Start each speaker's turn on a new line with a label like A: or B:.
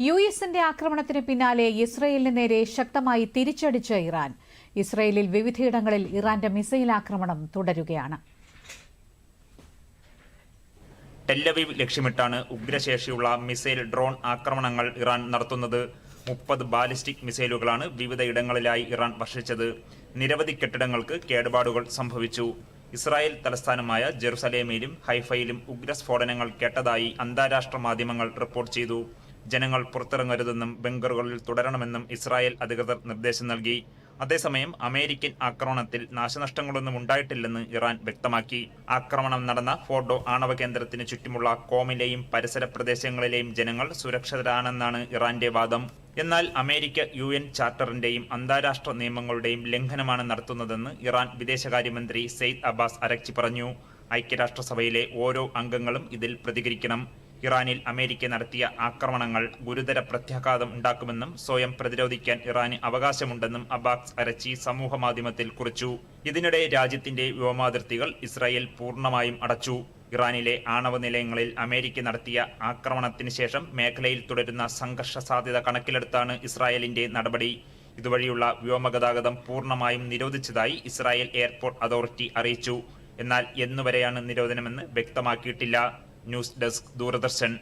A: യുഎസിന്റെ ആക്രമണത്തിന് പിന്നാലെ ഇസ്രയേലിന് നേരെ ശക്തമായി തിരിച്ചടിച്ച ഇറാൻ. ഇസ്രയേലിൽ വിവിധയിടങ്ങളിൽ ഇറാന്റെ മിസൈൽ ആക്രമണം തുടരുകയാണ്.
B: ടെല്ലവീവ് ലക്ഷ്യമിട്ടാണ് ഉഗ്രശേഷിയുള്ള മിസൈൽ ഡ്രോൺ ആക്രമണങ്ങൾ ഇറാൻ നടത്തുന്നത്. 30 ബാലിസ്റ്റിക് മിസൈലുകളാണ് വിവിധയിടങ്ങളിലായി ഇറാൻ വർഷിച്ചത്. നിരവധി കെട്ടിടങ്ങൾക്ക് കേടുപാടുകൾ സംഭവിച്ചു. ഇസ്രായേൽ തലസ്ഥാനമായ ജെറുസലേമിലും ഹൈഫയിലും ഉഗ്രസ്ഫോടനങ്ങൾ കേട്ടതായി അന്താരാഷ്ട്ര മാധ്യമങ്ങൾ റിപ്പോർട്ട് ചെയ്തു. ജനങ്ങൾ പുറത്തിറങ്ങരുതെന്നും ബങ്കറുകളിൽ തുടരണമെന്നും ഇസ്രായേൽ അധികൃതർ നിർദ്ദേശം നൽകി. അതേസമയം അമേരിക്കൻ ആക്രമണത്തിൽ നാശനഷ്ടങ്ങളൊന്നും ഉണ്ടായിട്ടില്ലെന്ന് ഇറാൻ വ്യക്തമാക്കി. ആക്രമണം നടന്ന ഫോർഡോ ആണവ കേന്ദ്രത്തിന് ചുറ്റുമുള്ള കോമിലെയും പരിസര പ്രദേശങ്ങളിലെയും ജനങ്ങൾ സുരക്ഷിതരാണെന്നാണ് ഇറാന്റെ വാദം. എന്നാൽ അമേരിക്ക UN ചാർട്ടറിന്റെയും അന്താരാഷ്ട്ര നിയമങ്ങളുടെയും ലംഘനമാണ് നടത്തുന്നതെന്ന് ഇറാൻ വിദേശകാര്യമന്ത്രി സെയ്ദ് അബ്ബാസ് അരക്ചി പറഞ്ഞു. ഐക്യരാഷ്ട്രസഭയിലെ ഓരോ അംഗങ്ങളും ഇതിൽ പ്രതികരിക്കണം. ഇറാനിൽ അമേരിക്ക നടത്തിയ ആക്രമണങ്ങൾ ഗുരുതര പ്രത്യാഘാതം ഉണ്ടാക്കുമെന്നും സ്വയം പ്രതിരോധിക്കാൻ ഇറാന് അവകാശമുണ്ടെന്നും അബ്ബാസ് അരക്ചി സമൂഹമാധ്യമത്തിൽ കുറിച്ചു. ഇതിനിടെ രാജ്യത്തിന്റെ വ്യോമാതിർത്തികൾ ഇസ്രായേൽ പൂർണ്ണമായും അടച്ചു. ഇറാനിലെ ആണവ നിലയങ്ങളിൽ അമേരിക്ക നടത്തിയ ആക്രമണത്തിന് ശേഷം മേഖലയിൽ തുടരുന്ന സംഘർഷ സാധ്യത കണക്കിലെടുത്താണ് ഇസ്രായേലിന്റെ നടപടി. ഇതുവഴിയുള്ള വ്യോമഗതാഗതം പൂർണ്ണമായും നിരോധിച്ചതായി ഇസ്രായേൽ എയർപോർട്ട് അതോറിറ്റി അറിയിച്ചു. എന്നാൽ എന്നുവരെയാണ് നിരോധനമെന്ന് വ്യക്തമാക്കിയിട്ടില്ല. News desk, Doordarshan.